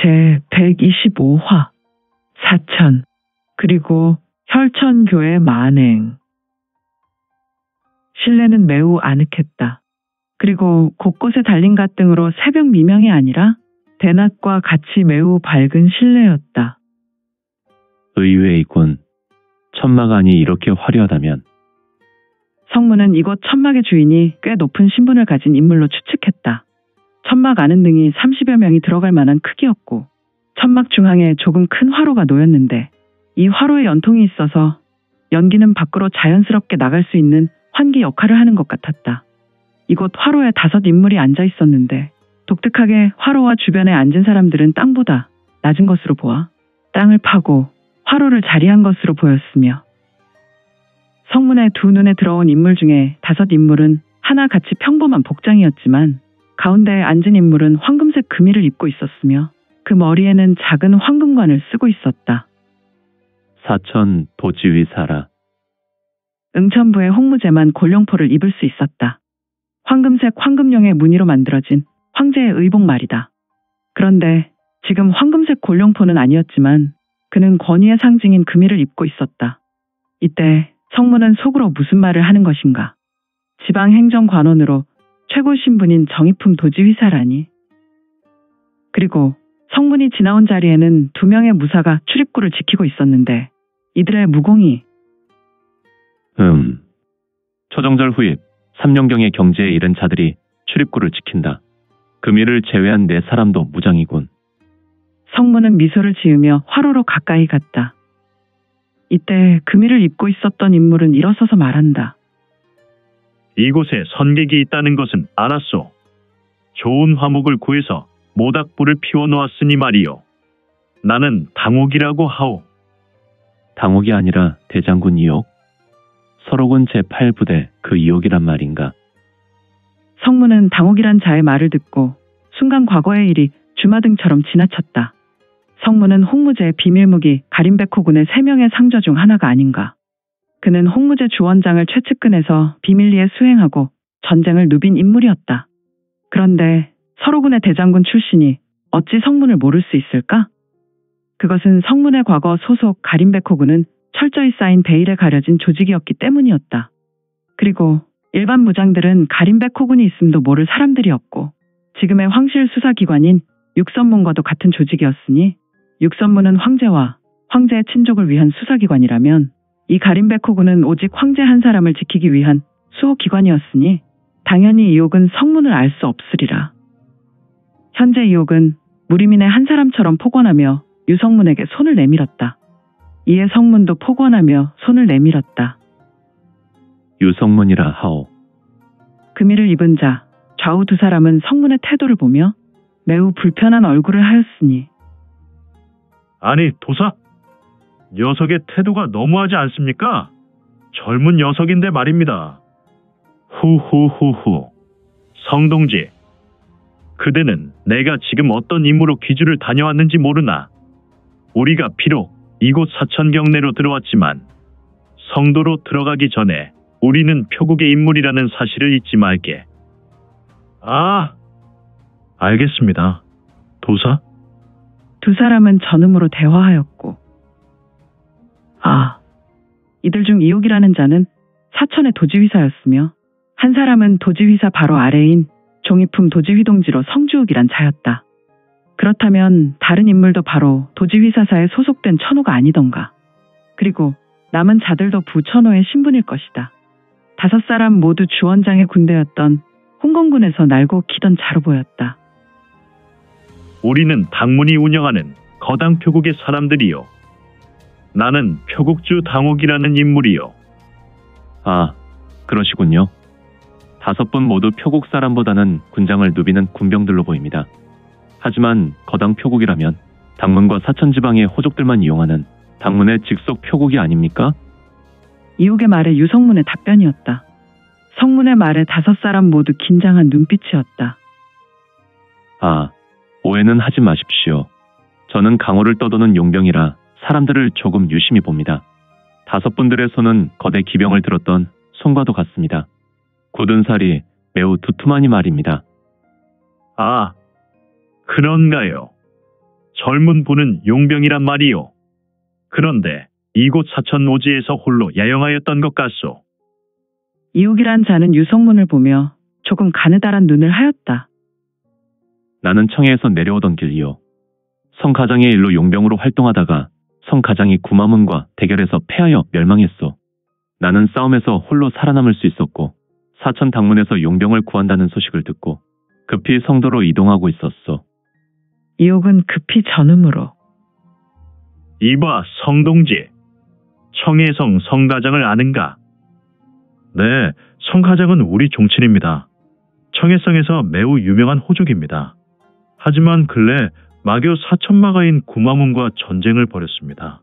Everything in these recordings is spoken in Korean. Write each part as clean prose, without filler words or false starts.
제125화 사천 그리고 혈천교의 만행. 실내는 매우 아늑했다. 그리고 곳곳에 달린 가등으로 새벽 미명이 아니라 대낮과 같이 매우 밝은 실내였다. 의외이군. 천막 안이 이렇게 화려하다면. 성문은 이곳 천막의 주인이 꽤 높은 신분을 가진 인물로 추측했다. 천막 안은 등이 30여 명이 들어갈 만한 크기였고 천막 중앙에 조금 큰 화로가 놓였는데 이 화로에 연통이 있어서 연기는 밖으로 자연스럽게 나갈 수 있는 환기 역할을 하는 것 같았다. 이곳 화로에 5 인물이 앉아 있었는데 독특하게 화로와 주변에 앉은 사람들은 땅보다 낮은 것으로 보아 땅을 파고 화로를 자리한 것으로 보였으며 성문의 두 눈에 들어온 인물 중에 5 인물은 하나같이 평범한 복장이었지만 가운데에 앉은 인물은 황금색 금이를 입고 있었으며 그 머리에는 작은 황금관을 쓰고 있었다. 사천 도지위사라. 응천부의 홍무제만 골룡포를 입을 수 있었다. 황금색 황금룡의 무늬로 만들어진 황제의 의복 말이다. 그런데 지금 황금색 골룡포는 아니었지만 그는 권위의 상징인 금이를 입고 있었다. 이때 성문은 속으로 무슨 말을 하는 것인가. 지방행정관원으로 최고 신분인 정의품 도지휘사라니. 그리고 성문이 지나온 자리에는 2명의 무사가 출입구를 지키고 있었는데 이들의 무공이 초정절 후입 3년경의 경지에 이른 자들이 출입구를 지킨다. 금이를 제외한 4사람도 무장이군. 성문은 미소를 지으며 화로로 가까이 갔다. 이때 금이를 입고 있었던 인물은 일어서서 말한다. 이곳에 선객이 있다는 것은 알았소. 좋은 화목을 구해서 모닥불을 피워놓았으니 말이요. 나는 당옥이라고 하오. 당옥이 아니라 대장군 이옥? 서록은 제8부대 그 이옥이란 말인가? 성문은 당옥이란 자의 말을 듣고 순간 과거의 일이 주마등처럼 지나쳤다. 성문은 홍무제의 비밀무기 가림백호군의 3명의 상저 중 하나가 아닌가. 그는 홍무제 주원장을 최측근에서 비밀리에 수행하고 전쟁을 누빈 인물이었다. 그런데 서로군의 대장군 출신이 어찌 성문을 모를 수 있을까? 그것은 성문의 과거 소속 가림백호군은 철저히 쌓인 베일에 가려진 조직이었기 때문이었다. 그리고 일반 무장들은 가림백호군이 있음도 모를 사람들이었고 지금의 황실 수사기관인 육선문과도 같은 조직이었으니 육선문은 황제와 황제의 친족을 위한 수사기관이라면 이 가림백호군은 오직 황제 한 사람을 지키기 위한 수호기관이었으니 당연히 이옥은 성문을 알 수 없으리라. 현재 이옥은 무리민의 한 사람처럼 폭언하며 유성문에게 손을 내밀었다. 이에 성문도 폭언하며 손을 내밀었다. 유성문이라 하오. 금이를 입은 자 좌우 2사람은 성문의 태도를 보며 매우 불편한 얼굴을 하였으니 아니 도사, 녀석의 태도가 너무하지 않습니까? 젊은 녀석인데 말입니다. 후후후후. 성동지, 그대는 내가 지금 어떤 임무로 귀주를 다녀왔는지 모르나? 우리가 비록 이곳 사천경내로 들어왔지만 성도로 들어가기 전에 우리는 표국의 인물이라는 사실을 잊지 말게. 아, 알겠습니다. 도사? 2사람은 전음으로 대화하였고 이들 중 이옥이라는 자는 사천의 도지휘사였으며 한 사람은 도지휘사 바로 아래인 종이품 도지휘동지로 성주옥이란 자였다. 그렇다면 다른 인물도 바로 도지휘사사에 소속된 천호가 아니던가. 그리고 남은 자들도 부천호의 신분일 것이다. 5사람 모두 주원장의 군대였던 홍건군에서 날고 기던 자로 보였다. 우리는 당문이 운영하는 거당 표국의 사람들이요. 나는 표국주 당옥이라는 인물이요. 아, 그러시군요. 5분 모두 표국 사람보다는 군장을 누비는 군병들로 보입니다. 하지만 거당 표국이라면 당문과 사천지방의 호족들만 이용하는 당문의 직속 표국이 아닙니까? 이옥의 말에 유성문의 답변이었다. 성문의 말에 5사람 모두 긴장한 눈빛이었다. 오해는 하지 마십시오. 저는 강호를 떠도는 용병이라 사람들을 조금 유심히 봅니다. 5분들의 손은 거대 기병을 들었던 손과도 같습니다. 굳은 살이 매우 두툼하니 말입니다. 아, 그런가요? 젊은 분은 용병이란 말이요. 그런데 이곳 사천 오지에서 홀로 야영하였던 것 같소. 이옥이란 자는 유성문을 보며 조금 가느다란 눈을 하였다. 나는 청해에서 내려오던 길이요. 성가장의 일로 용병으로 활동하다가 성가장이 구마문과 대결해서 패하여 멸망했소. 나는 싸움에서 홀로 살아남을 수 있었고 사천 당문에서 용병을 구한다는 소식을 듣고 급히 성도로 이동하고 있었소. 이옥은 급히 전음으로 이봐 성동지. 청해성 성가장을 아는가? 네, 성가장은 우리 종친입니다. 청해성에서 매우 유명한 호족입니다. 하지만 근래 마교 사천마가인 구마문과 전쟁을 벌였습니다.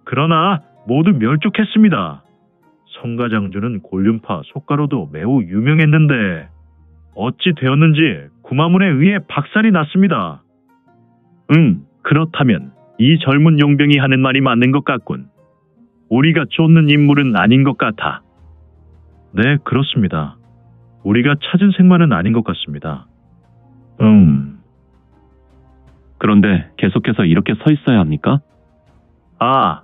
그러나 모두 멸족했습니다. 성가장주는 곤륜파 속가로도 매우 유명했는데 어찌 되었는지 구마문에 의해 박살이 났습니다. 그렇다면 이 젊은 용병이 하는 말이 맞는 것 같군. 우리가 쫓는 인물은 아닌 것 같아. 네, 그렇습니다. 우리가 찾은 생마는 아닌 것 같습니다. 그런데 계속해서 이렇게 서 있어야 합니까? 아,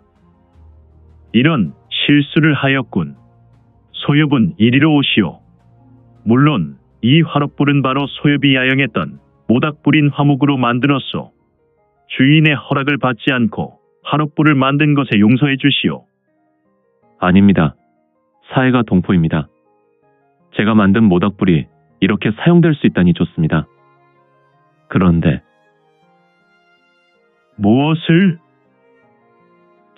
이런 실수를 하였군. 소엽은 이리로 오시오. 물론 이 화롯불은 바로 소엽이 야영했던 모닥불인 화목으로 만들었소. 주인의 허락을 받지 않고 화롯불을 만든 것에 용서해 주시오. 아닙니다. 사해가 동포입니다. 제가 만든 모닥불이 이렇게 사용될 수 있다니 좋습니다. 그런데 무엇을?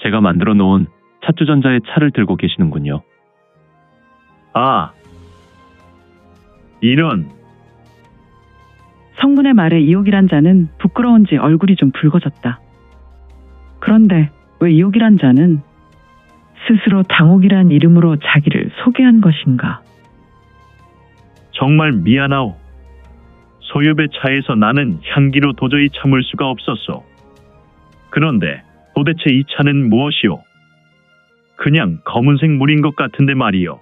제가 만들어 놓은 찻주전자의 차를 들고 계시는군요. 아, 이런. 성문의 말에 이옥이란 자는 부끄러운지 얼굴이 좀 붉어졌다. 그런데 왜 이옥이란 자는 스스로 당옥이란 이름으로 자기를 소개한 것인가? 정말 미안하오. 소엽의 차에서 나는 향기로 도저히 참을 수가 없었소. 그런데 도대체 이 차는 무엇이오? 그냥 검은색 물인 것 같은데 말이오.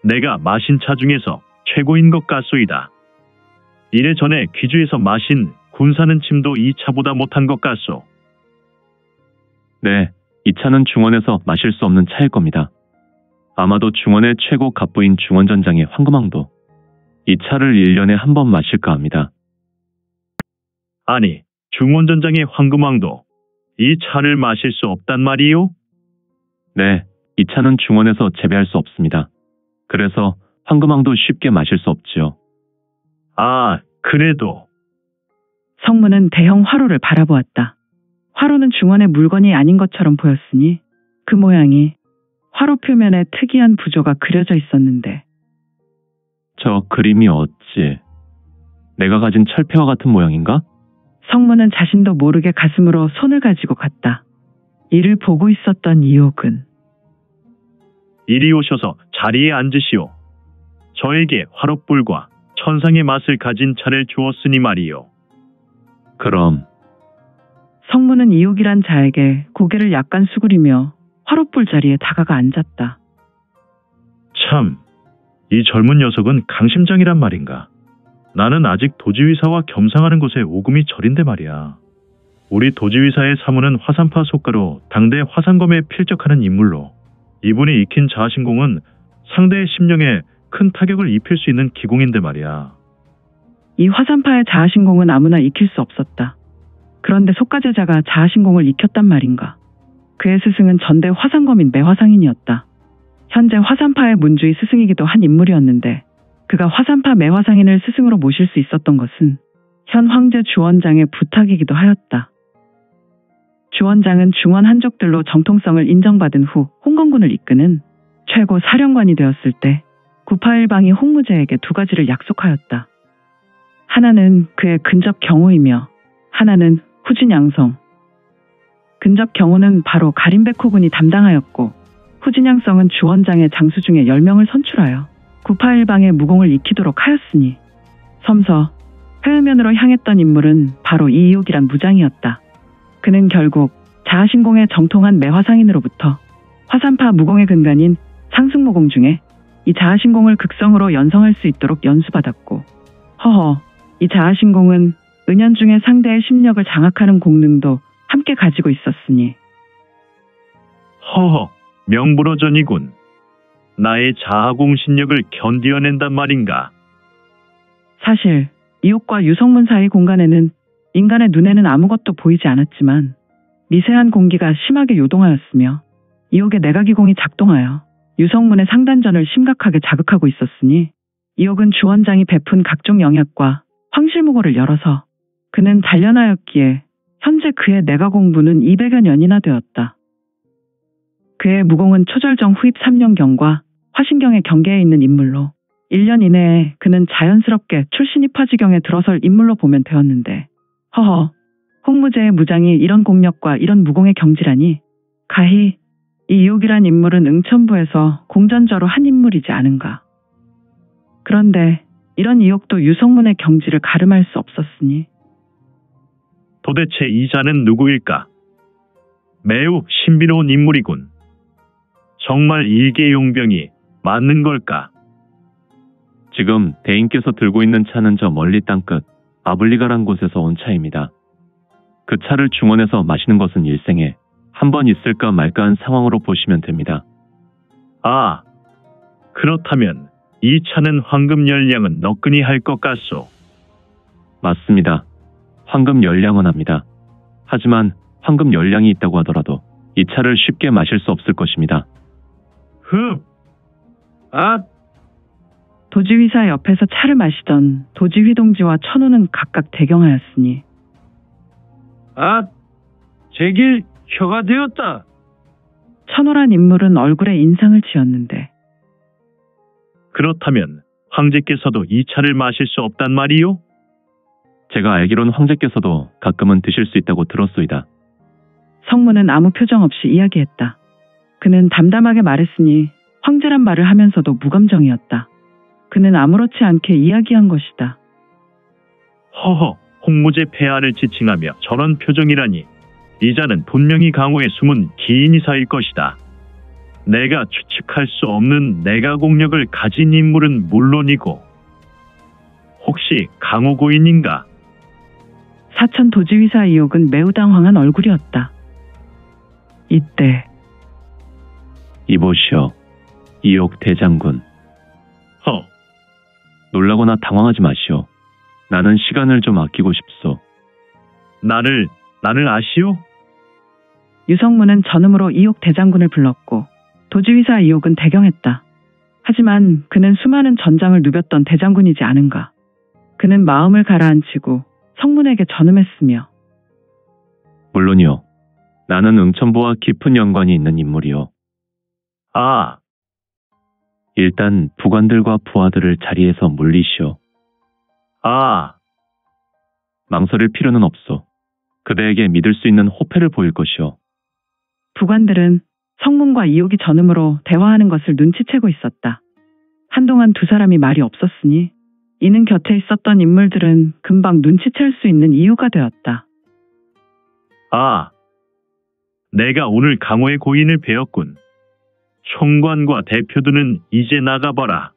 내가 마신 차 중에서 최고인 것 같소이다. 이래전에 귀주에서 마신 군사는 침도 이 차보다 못한 것 같소. 네, 이 차는 중원에서 마실 수 없는 차일 겁니다. 아마도 중원의 최고 갑부인 중원전장의 황금왕도 이 차를 1년에 한 번 마실까 합니다. 아니, 중원전장의 황금왕도 이 차를 마실 수 없단 말이오? 네, 이 차는 중원에서 재배할 수 없습니다. 그래서 황금왕도 쉽게 마실 수 없지요. 아, 그래도. 성문은 대형 화로를 바라보았다. 화로는 중원의 물건이 아닌 것처럼 보였으니 그 모양이 화로 표면에 특이한 부조가 그려져 있었는데 저 그림이 어찌 내가 가진 철폐와 같은 모양인가? 성문은 자신도 모르게 가슴으로 손을 가지고 갔다. 이를 보고 있었던 이옥은 이리 오셔서 자리에 앉으시오. 저에게 화롯불과 천상의 맛을 가진 차를 주었으니 말이요. 그럼 성문은 이옥이란 자에게 고개를 약간 수그리며 화롯불 자리에 다가가 앉았다. 참, 이 젊은 녀석은 강심장이란 말인가. 나는 아직 도지휘사와 겸상하는 곳에 오금이 저린데 말이야. 우리 도지휘사의 사무는 화산파 속가로 당대 화산검에 필적하는 인물로 이분이 익힌 자아신공은 상대의 심령에 큰 타격을 입힐 수 있는 기공인데 말이야. 이 화산파의 자아신공은 아무나 익힐 수 없었다. 그런데 속가제자가 자아신공을 익혔단 말인가. 그의 스승은 전대 화산검인 매화상인이었다. 현재 화산파의 문주의 스승이기도 한 인물이었는데 그가 화산파 매화상인을 스승으로 모실 수 있었던 것은 현 황제 주원장의 부탁이기도 하였다. 주원장은 중원 한족들로 정통성을 인정받은 후 홍건군을 이끄는 최고 사령관이 되었을 때 구파일방이 홍무제에게 두 가지를 약속하였다. 하나는 그의 근접 경호이며 하나는 후진양성. 근접 경호는 바로 가림백호군이 담당하였고 후진양성은 주원장의 장수 중에 10명을 선출하여 구파일방의 무공을 익히도록 하였으니 섬서 회의면으로 향했던 인물은 바로 이이옥이란 무장이었다. 그는 결국 자아신공의 정통한 매화상인으로부터 화산파 무공의 근간인 상승무공 중에 이 자아신공을 극성으로 연성할 수 있도록 연수받았고 허허 이 자아신공은 은연중에 상대의 심력을 장악하는 공능도 함께 가지고 있었으니. 허허, 명불허전이군. 나의 자아공신력을 견디어낸단 말인가? 사실 이옥과 유성문 사이 공간에는 인간의 눈에는 아무것도 보이지 않았지만 미세한 공기가 심하게 요동하였으며 이옥의 내각이공이 작동하여 유성문의 상단전을 심각하게 자극하고 있었으니 이옥은 주원장이 베푼 각종 영약과 황실무고를 열어서 그는 단련하였기에 현재 그의 내각 공부는 200여 년이나 되었다. 그의 무공은 초절정 후입 3년경과 화신경의 경계에 있는 인물로 1년 이내에 그는 자연스럽게 출신입화지경에 들어설 인물로 보면 되었는데 허허, 홍무제의 무장이 이런 공력과 이런 무공의 경지라니 가히 이 이옥이란 인물은 응천부에서 공전저로 한 인물이지 않은가. 그런데 이런 이옥도 유성문의 경지를 가름할 수 없었으니. 도대체 이 자는 누구일까? 매우 신비로운 인물이군. 정말 일개용병이 맞는 걸까? 지금 대인께서 들고 있는 차는 저 멀리 땅끝 아블리가란 곳에서 온 차입니다. 그 차를 중원에서 마시는 것은 일생에 한 번 있을까 말까한 상황으로 보시면 됩니다. 아, 그렇다면 이 차는 황금 열량은 너끈히 할 것 같소. 맞습니다. 황금 열량은 합니다. 하지만 황금 열량이 있다고 하더라도 이 차를 쉽게 마실 수 없을 것입니다. 도지휘사 옆에서 차를 마시던 도지휘동지와 천호는 각각 대경하였으니. 제길 혀가 되었다. 천호란 인물은 얼굴에 인상을 지었는데. 그렇다면 황제께서도 이 차를 마실 수 없단 말이요? 제가 알기론 황제께서도 가끔은 드실 수 있다고 들었소이다. 성문은 아무 표정 없이 이야기했다. 그는 담담하게 말했으니 황제란 말을 하면서도 무감정이었다. 그는 아무렇지 않게 이야기한 것이다. 허허, 홍무제 폐하를 지칭하며 저런 표정이라니. 이 자는 분명히 강호의 숨은 기인이사일 것이다. 내가 추측할 수 없는 내가공력을 가진 인물은 물론이고 혹시 강호 고인인가? 사천 도지휘사 이옥은 매우 당황한 얼굴이었다. 이때 이보시오, 이옥 대장군. 놀라거나 당황하지 마시오. 나는 시간을 좀 아끼고 싶소. 나를 아시오? 유성문은 전음으로 이옥 대장군을 불렀고 도지휘사 이옥은 대경했다. 하지만 그는 수많은 전장을 누볐던 대장군이지 않은가. 그는 마음을 가라앉히고 성문에게 전음했으며. 물론이요. 나는 응천부와 깊은 연관이 있는 인물이요. 일단 부관들과 부하들을 자리에서 물리시오. 망설일 필요는 없소. 그대에게 믿을 수 있는 호패를 보일 것이오. 부관들은 성문과 이옥이 전음으로 대화하는 것을 눈치채고 있었다. 한동안 두 사람이 말이 없었으니 이는 곁에 있었던 인물들은 금방 눈치챌 수 있는 이유가 되었다. 내가 오늘 강호의 고인을 배웠군. 총관과 대표들은 이제 나가봐라.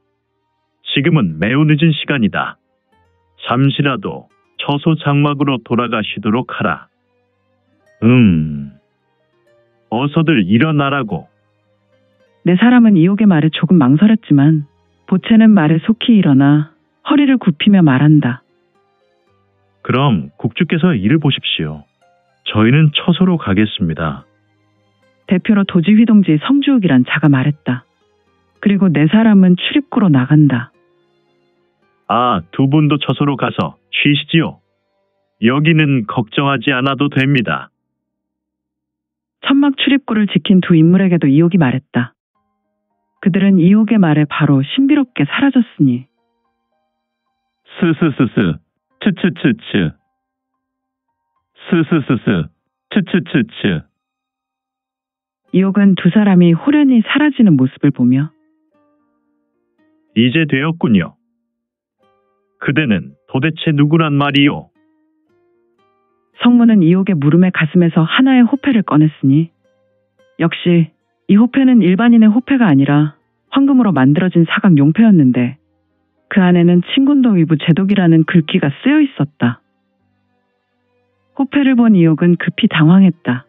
지금은 매우 늦은 시간이다. 잠시라도 처소 장막으로 돌아가시도록 하라. 어서들 일어나라고. 네 사람은 이옥의 말에 조금 망설였지만 보채는 말에 속히 일어나 허리를 굽히며 말한다. 그럼 국주께서 일을 보십시오. 저희는 처소로 가겠습니다. 대표로 도지휘동지 성주욱이란 자가 말했다. 그리고 네 사람은 출입구로 나간다. 두 분도 처소로 가서 쉬시지요. 여기는 걱정하지 않아도 됩니다. 천막 출입구를 지킨 두 인물에게도 이옥이 말했다. 그들은 이옥의 말에 바로 신비롭게 사라졌으니. 스스스스, 츠츠츠츠. 스스스스, 츠츠츠츠. 이옥은 두 사람이 호련히 사라지는 모습을 보며. 이제 되었군요. 그대는 도대체 누구란 말이요? 성문은 이옥의 물음에 가슴에서 하나의 호패를 꺼냈으니 역시 이 호패는 일반인의 호패가 아니라 황금으로 만들어진 사각 용패였는데 그 안에는 친군도 위부 제독이라는 글귀가 쓰여 있었다. 호패를 본 이옥은 급히 당황했다.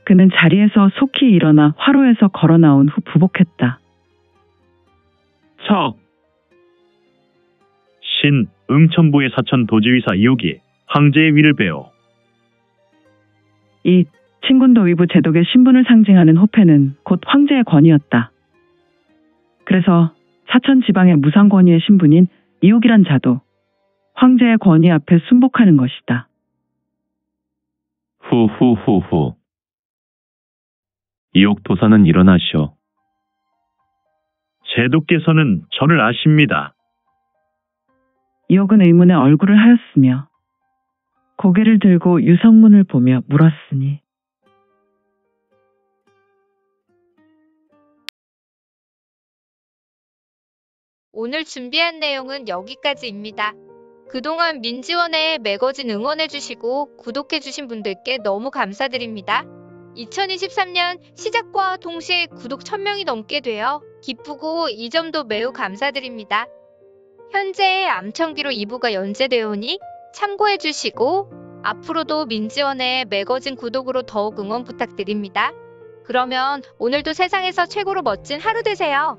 그는 자리에서 속히 일어나 화로에서 걸어 나온 후 부복했다. 척! 신 응천부의 사천 도지의사 이옥이 황제의 위를 베어 이 친군도 위부 제독의 신분을 상징하는 호패는 곧 황제의 권위였다. 그래서 사천 지방의 무상 권위의 신분인 이옥이란 자도 황제의 권위 앞에 순복하는 것이다. 후후후후. 이옥 도사는 일어나시오. 제도께서는 저를 아십니다. 이옥은 의문의 얼굴을 하였으며 고개를 들고 유성문을 보며 물었으니 오늘 준비한 내용은 여기까지입니다. 그동안 민지원에 매거진 응원해주시고 구독해주신 분들께 너무 감사드립니다. 2023년 시작과 동시에 구독 1000명이 넘게 되어 기쁘고 이 점도 매우 감사드립니다. 현재 암청기로 2부가 연재되어 오니 참고해주시고 앞으로도 민지원의 매거진 구독으로 더욱 응원 부탁드립니다. 그러면 오늘도 세상에서 최고로 멋진 하루 되세요.